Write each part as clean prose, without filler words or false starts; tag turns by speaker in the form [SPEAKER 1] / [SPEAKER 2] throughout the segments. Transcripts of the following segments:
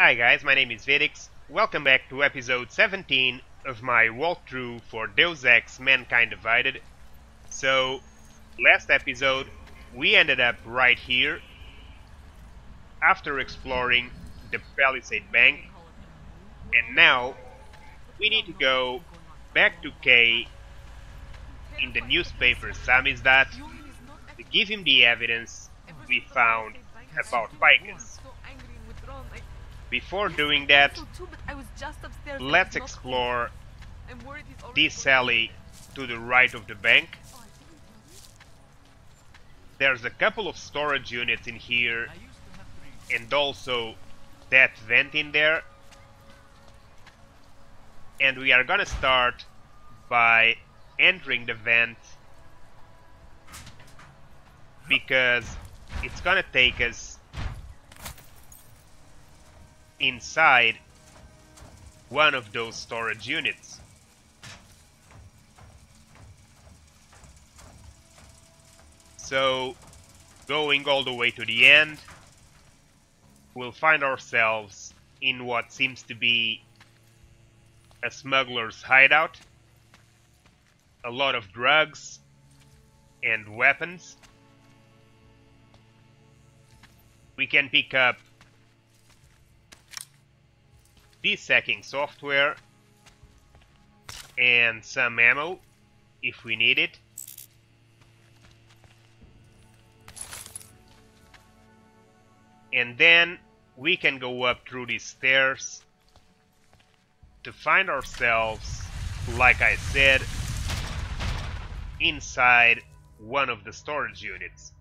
[SPEAKER 1] Hi guys, my name is Vidiks. Welcome back to episode 17 of my walkthrough for Deus Ex Mankind Divided. So, last episode we ended up right here after exploring the Palisade Bank, and now we need to go back to K in the newspaper Samizdat to give him the evidence we found about Picus. Before doing that, let's explore this alley to the right of the bank. There's a couple of storage units in here and also that vent in there. And we are gonna start by entering the vent because it's gonna take us inside one of those storage units. So, going all the way to the end, we'll find ourselves in what seems to be a smuggler's hideout. A lot of drugs and weapons. We can pick up desecking software and some ammo if we need it. And then we can go up through these stairs to find ourselves, like I said, inside one of the storage units.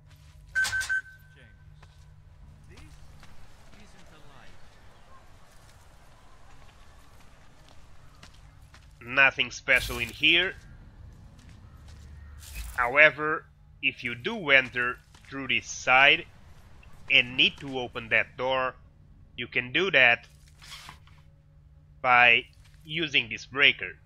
[SPEAKER 1] Nothing special in here. However, if you do enter through this side and need to open that door, you can do that by using this breaker.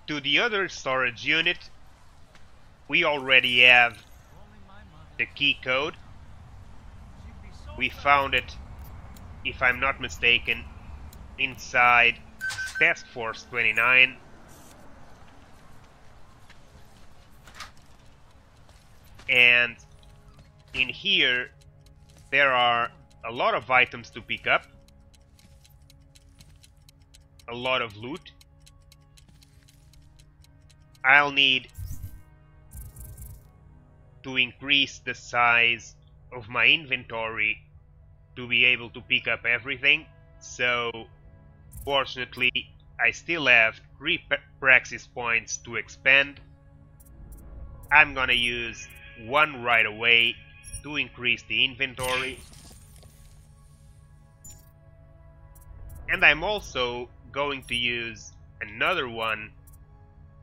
[SPEAKER 1] To the other storage unit, we already have the key code. We found it, if I'm not mistaken, inside Task Force 29. And in here there are a lot of items to pick up, a lot of loot. I'll need to increase the size of my inventory to be able to pick up everything, so fortunately I still have 3 praxis points to expend. I'm gonna use one right away to increase the inventory, and I'm also going to use another one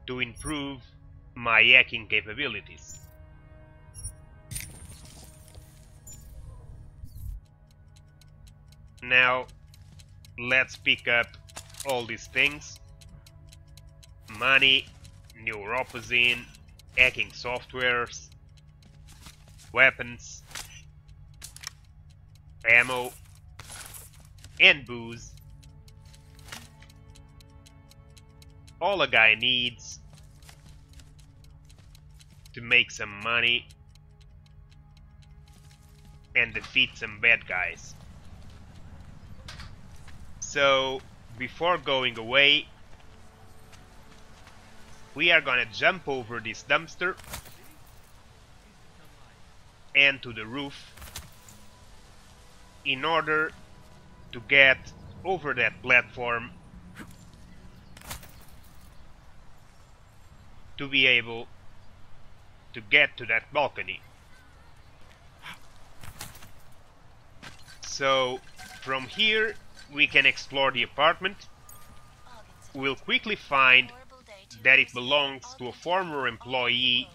[SPEAKER 1] to improve my hacking capabilities. Now let's pick up all these things: money, neuropozine, hacking softwares, weapons, ammo, and booze. All a guy needs to make some money and defeat some bad guys. So, before going away, we are gonna jump over this dumpster and to the roof in order to get over that platform to be able to get to that balcony. So from here we can explore the apartment. We'll quickly find that it belongs to a former employee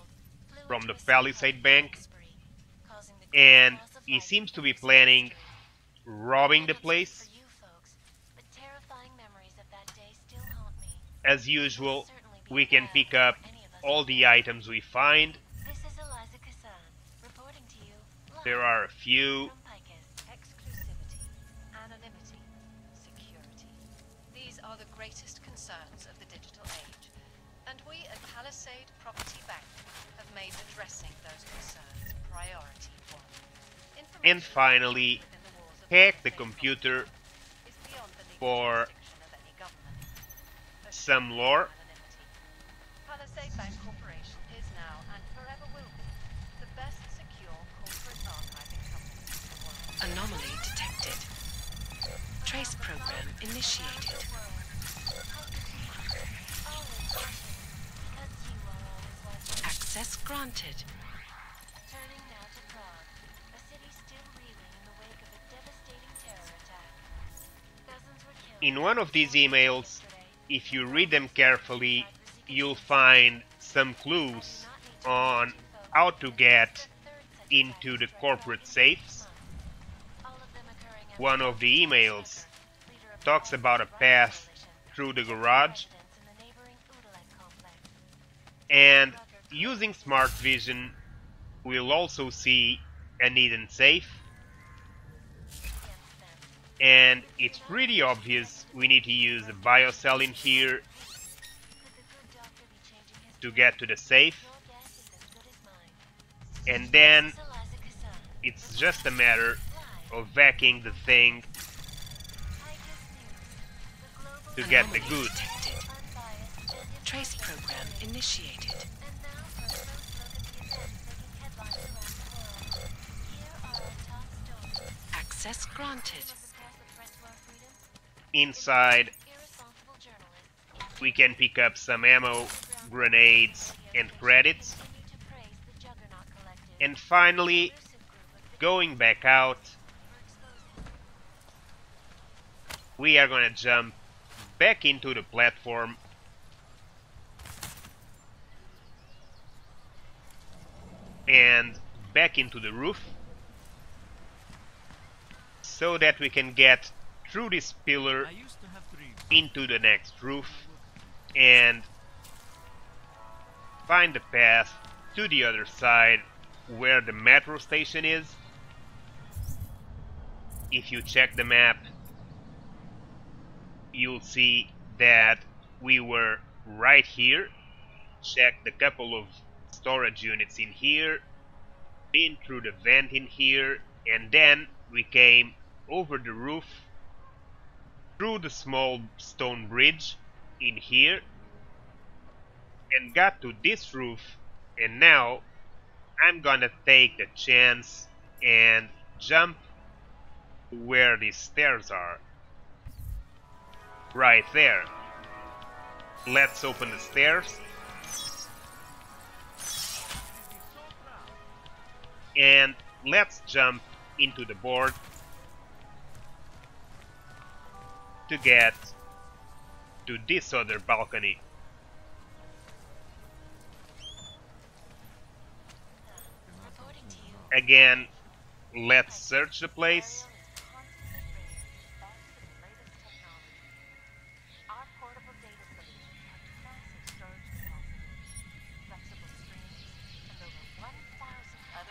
[SPEAKER 1] from the Palisade Bank, and he seems to be planning robbing the place. As usual, we can pick up all the items we find There are a few.
[SPEAKER 2] From Picus, exclusivity, anonymity, security. These are the greatest concerns of the digital age, and we at Palisade Property Bank have made addressing those concerns priority one.
[SPEAKER 1] And finally, hack the computer for some lore.
[SPEAKER 2] Palisade Bank Corporation is now and forever will be the best secure corporate archiving company in the world.
[SPEAKER 3] Anomaly detected. Trace program initiated. Access granted.
[SPEAKER 2] Turning now to Praha, a city still reeling in the wake of a devastating terror attack. Dozens were killed.
[SPEAKER 1] In one of these emails, if you read them carefully, you'll find some clues on how to get into the corporate safes. One of the emails talks about a path through the garage, and using smart vision we'll also see an hidden safe, and it's pretty obvious we need to use a biocell in here to get to the safe, and then it's just a matter of hacking the thing to get the
[SPEAKER 3] Anomaly
[SPEAKER 1] goods.
[SPEAKER 3] detected. Trace program initiated. Access granted.
[SPEAKER 1] Inside we can pick up some ammo, grenades and credits. And finally, going back out, we are gonna jump back into the platform and back into the roof so that we can get through this pillar into the next roof and find the path to the other side where the metro station is. If you check the map, you'll see that we were right here. Check the couple of storage units in here, been through the vent in here, and then we came over the roof through the small stone bridge in here and got to this roof, and now I'm gonna take the chance and jump where these stairs are. Right there. Let's open the stairs. And let's jump into the board to get to this other balcony. Again, let's search the place.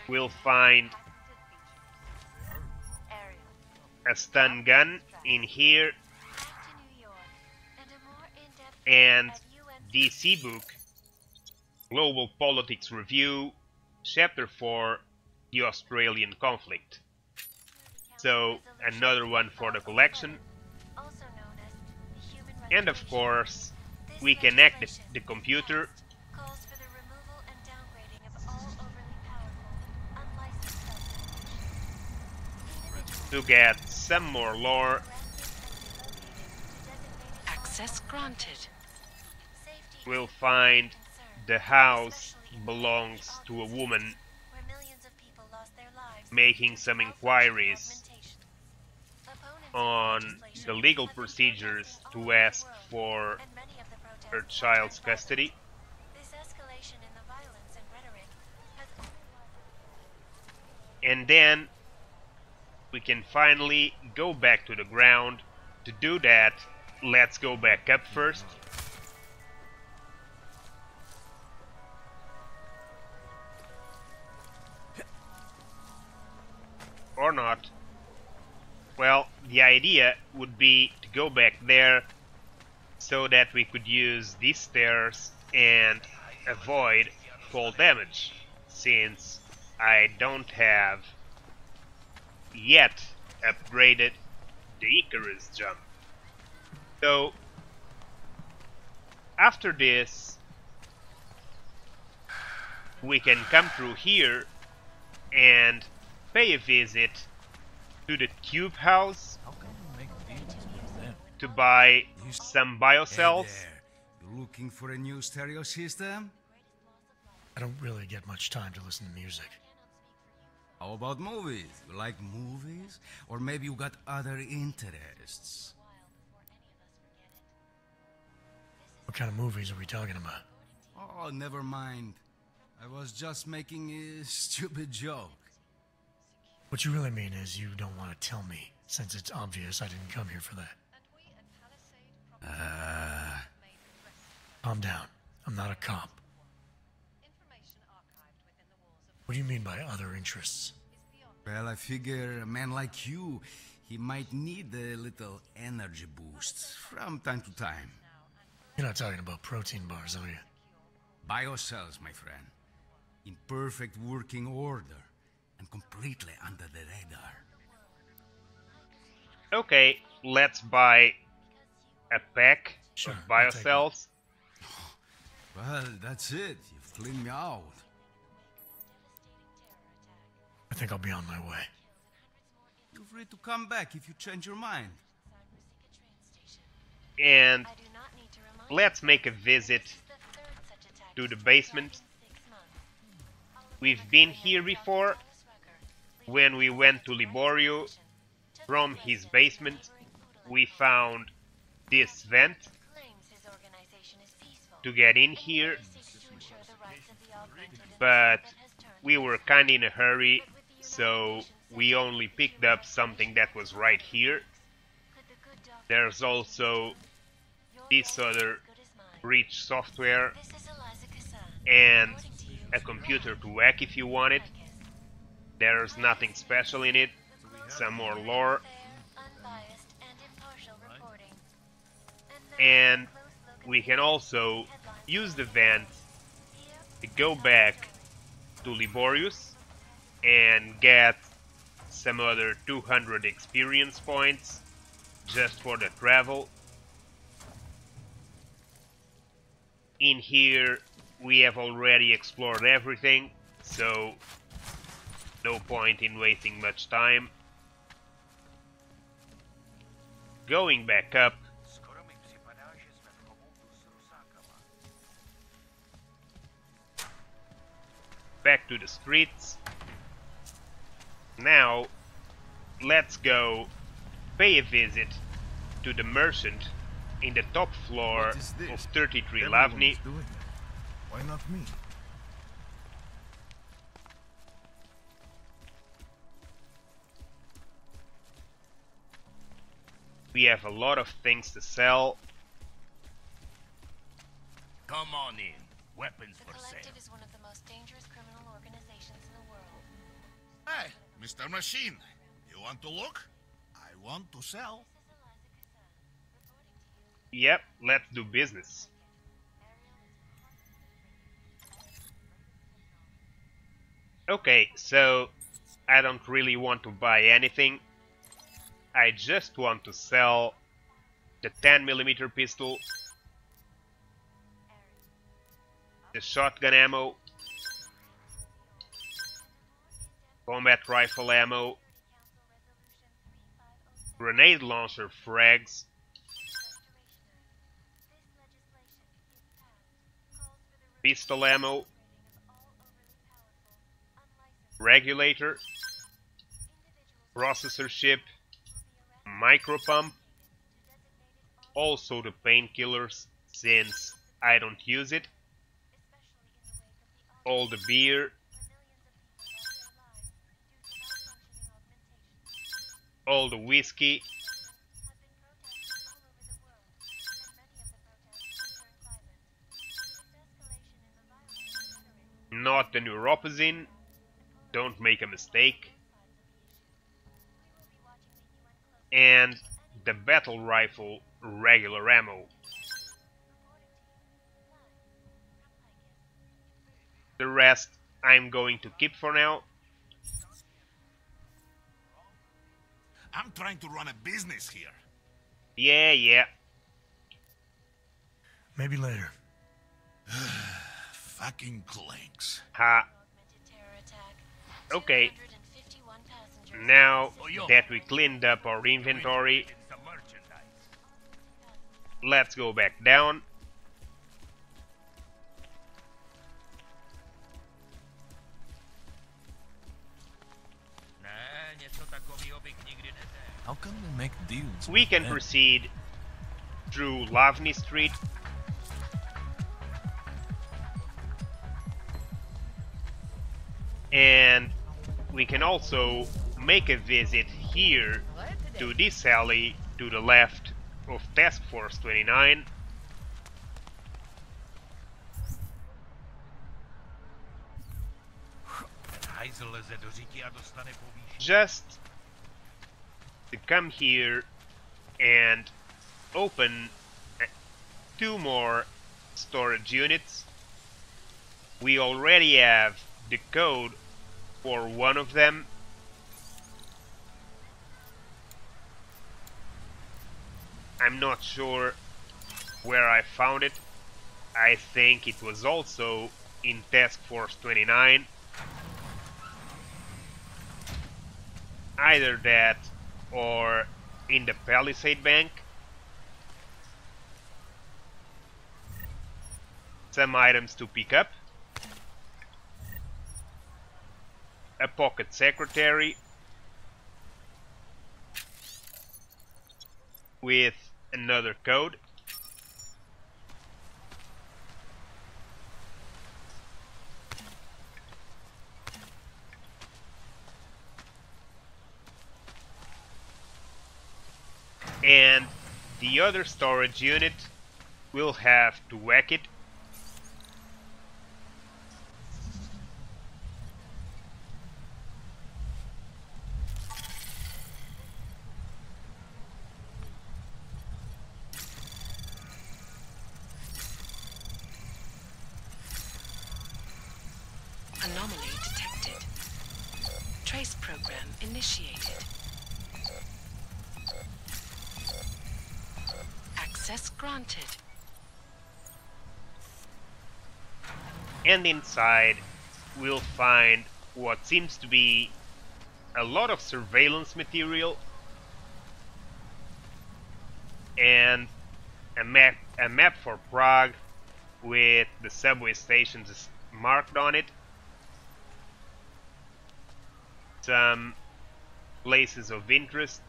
[SPEAKER 1] We'll find a stun gun in here and DC book, Global Politics Review, Chapter 4, The Australian Conflict. So another one for the collection. And of course, we can hack the computer to get some more lore.
[SPEAKER 3] Access granted.
[SPEAKER 1] We'll find the house belongs to a woman making some inquiries on the legal procedures to ask for her child's custody. And then we can finally go back to the ground. To do that, let's go back up first. or not. Well, the idea would be to go back there so that we could use these stairs and avoid fall damage, since I don't have yet upgraded the Icarus jump. So after this we can come through here and pay a visit to the Tube House to buy some biocells.
[SPEAKER 4] Hey there. You looking for a new stereo system?
[SPEAKER 5] I don't really get much time to listen to music.
[SPEAKER 4] How about movies? You like movies? Or maybe you got other interests?
[SPEAKER 5] What kind of movies are we talking about?
[SPEAKER 4] Oh, never mind. I was just making a stupid joke.
[SPEAKER 5] What you really mean is you don't want to tell me, since it's obvious I didn't come here for that. Calm down. I'm not a cop. What do you mean by other interests?
[SPEAKER 4] Well, I figure a man like you, he might need a little energy boost from time to time.
[SPEAKER 5] You're not talking about protein bars, are you?
[SPEAKER 4] Biocells, my friend. In perfect working order and completely under the radar.
[SPEAKER 1] Okay, let's buy a pack
[SPEAKER 5] Sure,
[SPEAKER 1] of
[SPEAKER 5] I'll take
[SPEAKER 1] biocells.
[SPEAKER 4] Well, that's it. You've cleaned me out.
[SPEAKER 5] I think I'll be on my way.
[SPEAKER 4] Feel free to come back if you change your mind.
[SPEAKER 1] And let's make a visit to the basement. We've been here before when we went to Liborio. From his basement we found this vent to get in here, but we were kinda in a hurry, so we only picked up something that was right here. There's also this other breach software and a computer to hack if you want it. There's nothing special in it. Some more lore. And we can also use the vent to go back to Liborius and get some other 200 experience points just for the travel. In here we have already explored everything, so no point in wasting much time. Going back up, back to the streets. Now let's go pay a visit to the merchant in the top floor of 33 Lavni.
[SPEAKER 6] Why not me?
[SPEAKER 1] We have a lot of things to sell.
[SPEAKER 6] Come on in. Weapons
[SPEAKER 2] The
[SPEAKER 6] for sale.
[SPEAKER 2] Collective is one of the most dangerous criminal organizations in the world.
[SPEAKER 6] Hey, Mr. Machine. You want to look? I want to sell.
[SPEAKER 1] Yep, let's do business. Okay, so I don't really want to buy anything. I just want to sell the 10mm pistol, the shotgun ammo, combat rifle ammo, grenade launcher frags, pistol ammo, regulator, processor chip, micro pump, also the painkillers since I don't use it, all the beer, all the whiskey, not the neuropazine, don't make a mistake, and the battle rifle regular ammo. The rest I'm going to keep for now.
[SPEAKER 6] I'm trying to run a business here.
[SPEAKER 1] Yeah.
[SPEAKER 5] Maybe later.
[SPEAKER 6] Fucking clanks.
[SPEAKER 1] Ha. Okay. Now that we cleaned up our inventory, let's go back down.
[SPEAKER 7] How can we make deals?
[SPEAKER 1] We
[SPEAKER 7] with
[SPEAKER 1] can
[SPEAKER 7] them?
[SPEAKER 1] proceed through Lavny Street. And we can also make a visit here to this alley to the left of Task Force 29. Just to come here and open 2 more storage units. We already have the code for one of them. I'm not sure where I found it. I think it was also in Task Force 29. Either that or in the Palisade Bank. Some items to pick up. A pocket secretary with another code. And the other storage unit will have to whack it.
[SPEAKER 3] Anomaly detected. Trace program initiated. Access granted.
[SPEAKER 1] And inside we'll find what seems to be a lot of surveillance material and a map for Prague with the subway stations marked on it. Some places of interest.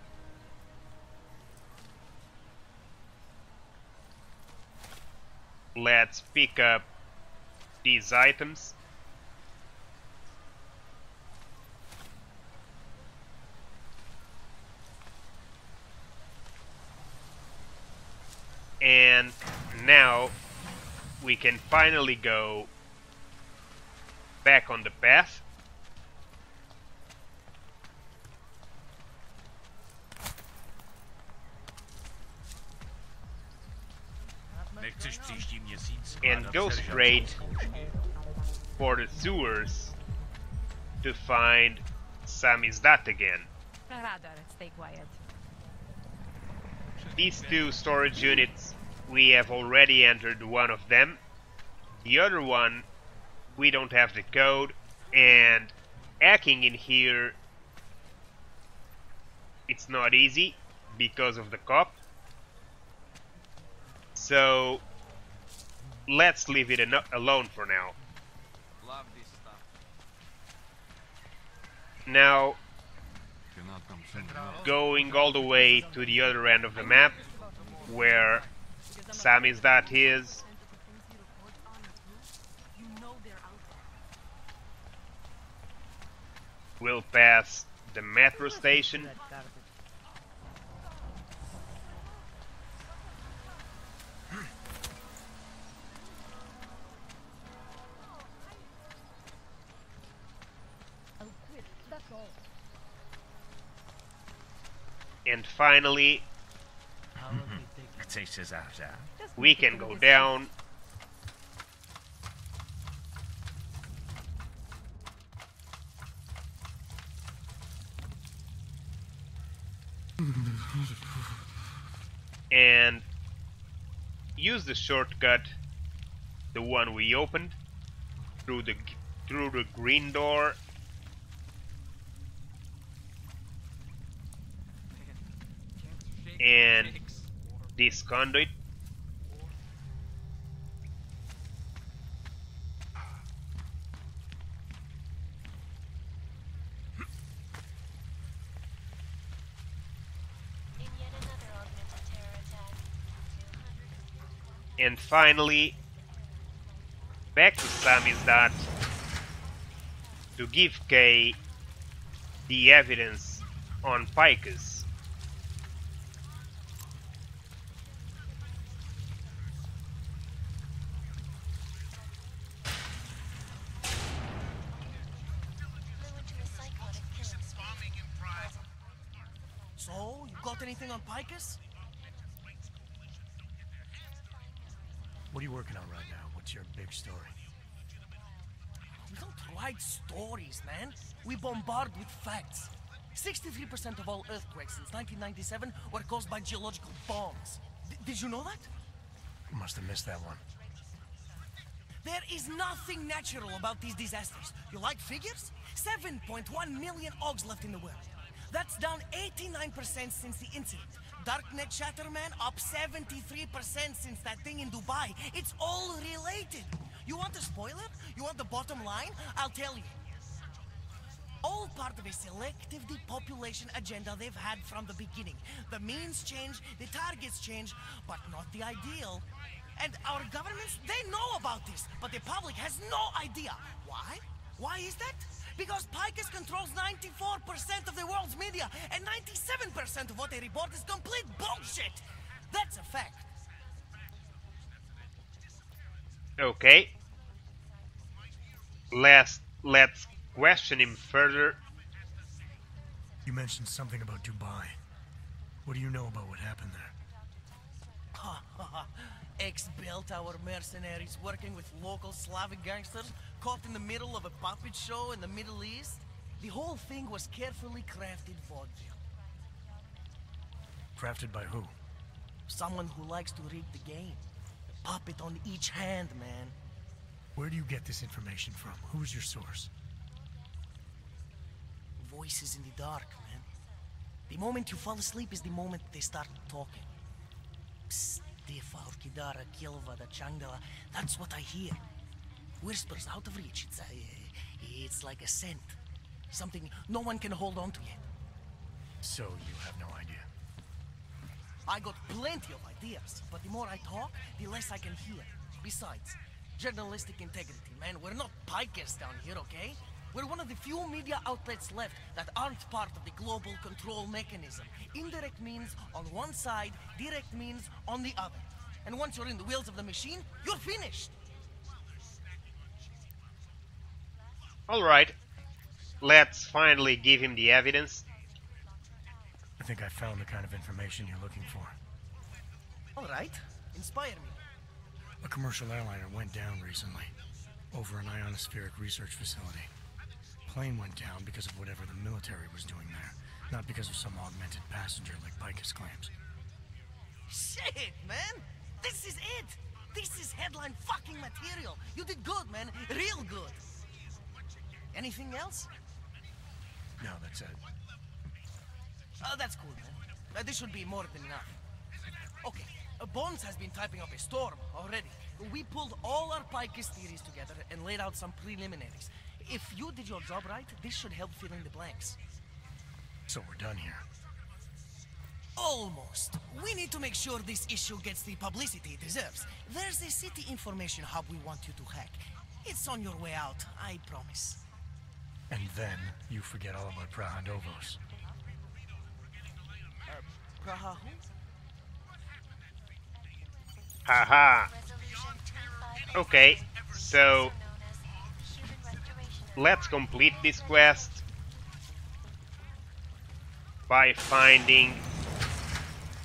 [SPEAKER 1] Let's pick up these items. And now we can finally go back on the path. And go straight for the sewers to find Samizdat again.
[SPEAKER 8] Stay quiet.
[SPEAKER 1] These 2 storage units, we have already entered one of them. The other one, we don't have the code, and hacking in here, it's not easy because of the cop. So let's leave it alone for now. Now, going all the way to the other end of the map, where Samizdat is, we'll pass the metro station. And finally, we can go down. And use the shortcut, the one we opened, through the green door. And this conduit. And finally, back to Samizdat to give Kay the evidence on Picus.
[SPEAKER 9] So, you got anything on Picus?
[SPEAKER 5] What are you working on right now? What's your big story?
[SPEAKER 9] We don't write stories, man. We bombard with facts. 63% of all earthquakes since 1997 were caused by geological bombs. Did you know that?
[SPEAKER 5] Must have missed that one.
[SPEAKER 9] There is nothing natural about these disasters. You like figures? 7.1 million Augs left in the world. That's down 89% since the incident. Darknet Shatterman up 73% since that thing in Dubai. It's all related. You want a spoiler? You want the bottom line? I'll tell you. All part of a selective depopulation agenda they've had from the beginning. The means change, the targets change, but not the ideal. And our governments, they know about this, but the public has no idea. Why? Why is that? Because Picus controls 94% of the world's media, and 97% of what they report is complete bullshit! That's a fact.
[SPEAKER 1] Okay. Let's question him further.
[SPEAKER 5] You mentioned something about Dubai. What do you know about what happened there?
[SPEAKER 9] Ex-built our mercenaries working with local Slavic gangsters caught in the middle of a puppet show in the Middle East. The whole thing was carefully crafted vaudeville.
[SPEAKER 5] Crafted by who?
[SPEAKER 9] Someone who likes to rig the game. A puppet on each hand, man.
[SPEAKER 5] Where do you get this information from? Who's your source?
[SPEAKER 9] Voices in the dark, man. The moment you fall asleep is the moment they start talking. Psst. Kidara, Kilvada, Changdala, that's what I hear. Whispers out of reach. It's like a scent. Something no one can hold on to yet.
[SPEAKER 5] So you have no idea?
[SPEAKER 9] I got plenty of ideas, but the more I talk, the less I can hear. Besides, journalistic integrity, man. We're not Picus down here, okay? We're one of the few media outlets left that aren't part of the global control mechanism. Indirect means on one side, direct means on the other. And once you're in the wheels of the machine, you're finished.
[SPEAKER 1] Alright. Let's finally give him the evidence.
[SPEAKER 5] I think I found the kind of information you're looking for.
[SPEAKER 9] Alright. Inspire me.
[SPEAKER 5] A commercial airliner went down recently, over an ionospheric research facility. Plane went down because of whatever the military was doing there, not because of some augmented passenger like Picus claims.
[SPEAKER 9] Shit, man! This is it! This is headline fucking material! You did good, man. Real good. Anything else?
[SPEAKER 5] No, that's it.
[SPEAKER 9] Oh, that's cool, man. This should be more than enough. Okay, Bones has been typing up a storm already. We pulled all our Picus theories together and laid out some preliminaries. If you did your job right, this should help fill in the blanks.
[SPEAKER 5] So we're done here.
[SPEAKER 9] Almost. We need to make sure this issue gets the publicity it deserves. There's a city information hub we want you to hack. It's on your way out, I promise.
[SPEAKER 5] And then you forget all about Praha Novos.
[SPEAKER 9] Praha who?
[SPEAKER 1] Haha. Okay, so let's complete this quest by finding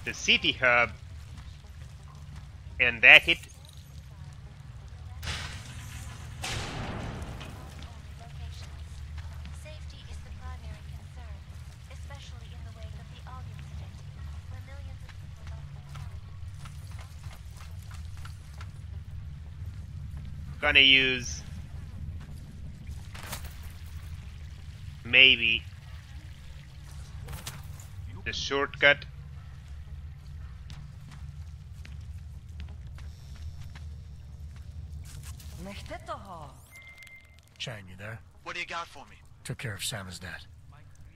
[SPEAKER 1] the city hub and deck it.
[SPEAKER 10] Safety is the primary concern, especially in the wake of the Og incident, where millions of people lost.
[SPEAKER 1] Gonna use maybe the shortcut.
[SPEAKER 5] Chang, you there?
[SPEAKER 11] What do you got for me?
[SPEAKER 5] Took care of Samizdat.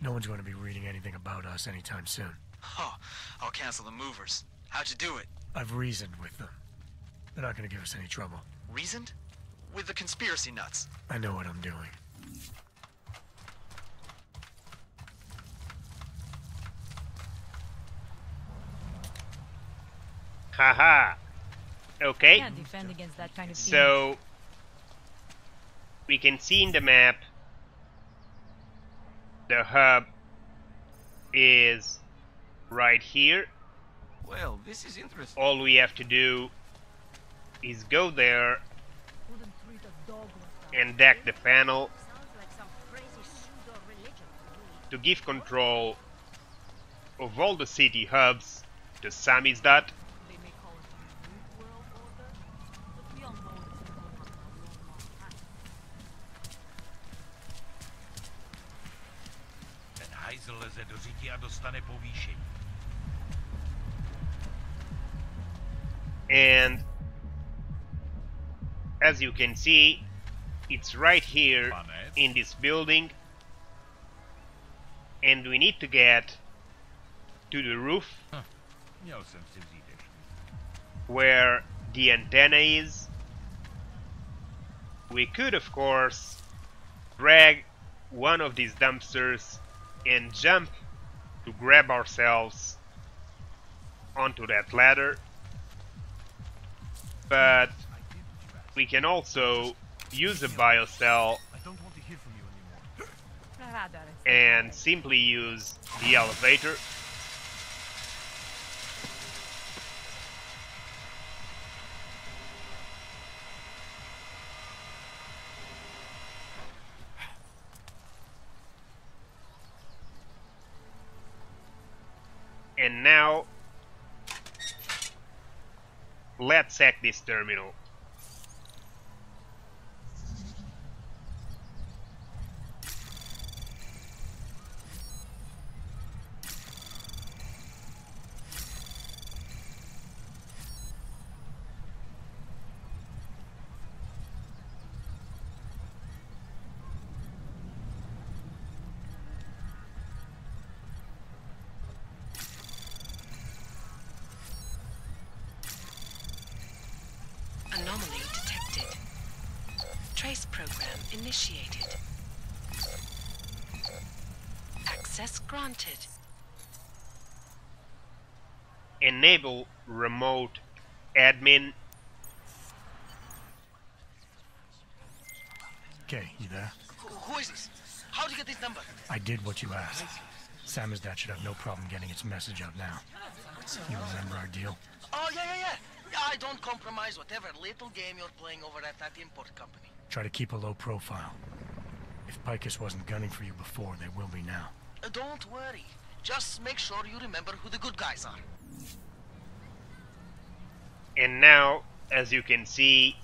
[SPEAKER 5] No one's going to be reading anything about us anytime soon.
[SPEAKER 11] Oh, I'll cancel the movers. How'd you do it?
[SPEAKER 5] I've reasoned with them. They're not going to give us any trouble.
[SPEAKER 11] Reasoned? With the conspiracy nuts.
[SPEAKER 5] I know what I'm doing.
[SPEAKER 1] Haha. Okay.
[SPEAKER 8] Can't defend against that kind of team.
[SPEAKER 1] So we can see in the map the hub is right here.
[SPEAKER 7] Well, this is interesting.
[SPEAKER 1] All we have to do is go there and deck the panel to give control of all the city hubs to Samizdat.
[SPEAKER 6] Ten hajzl leze do řití a dostane povýšení.
[SPEAKER 1] And as you can see, it's right here in this building, and we need to get to the roof
[SPEAKER 6] Měl jsem si vzít ještě.
[SPEAKER 1] where the antenna is. We could of course drag one of these dumpsters and jump to grab ourselves onto that ladder, but we can also use a biocell
[SPEAKER 5] I don't want to hear from you anymore.
[SPEAKER 8] Radar, it's
[SPEAKER 1] and simply use the elevator. And now let's hack this terminal.
[SPEAKER 3] Anomaly detected. Trace program initiated. Access granted.
[SPEAKER 1] Enable remote admin.
[SPEAKER 5] Okay, you there?
[SPEAKER 11] Who is this? How'd you get this number?
[SPEAKER 5] I did what you asked. Samizdat should have no problem getting its message out now. You remember our deal?
[SPEAKER 11] Oh, yeah. I don't compromise whatever little game you're playing over at that import company.
[SPEAKER 5] Try to keep a low profile. If Picus wasn't gunning for you before, they will be now.
[SPEAKER 11] Don't worry. Just make sure you remember who the good guys are.
[SPEAKER 1] And now, as you can see,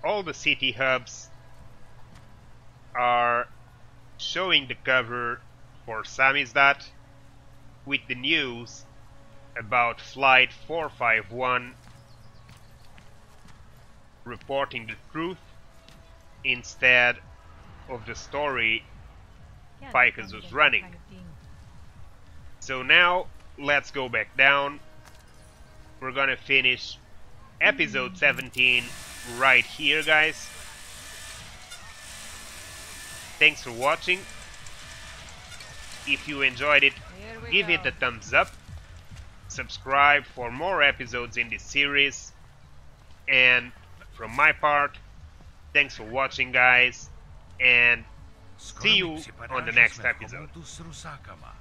[SPEAKER 1] all the city hubs are showing the cover for Samizdat with the news about Flight 451 reporting the truth instead of the story
[SPEAKER 8] can't
[SPEAKER 1] Picus
[SPEAKER 8] defend
[SPEAKER 1] was
[SPEAKER 8] against
[SPEAKER 1] running.
[SPEAKER 8] that kind of team.
[SPEAKER 1] So now let's go back down. We're gonna finish episode 17 right here, guys. Thanks for watching. If you enjoyed it,
[SPEAKER 8] Here we
[SPEAKER 1] give it
[SPEAKER 8] go.
[SPEAKER 1] a thumbs up. Subscribe for more episodes in this series. And from my part, thanks for watching, guys, and see you on the next episode.
[SPEAKER 6] Tu s Rusákama.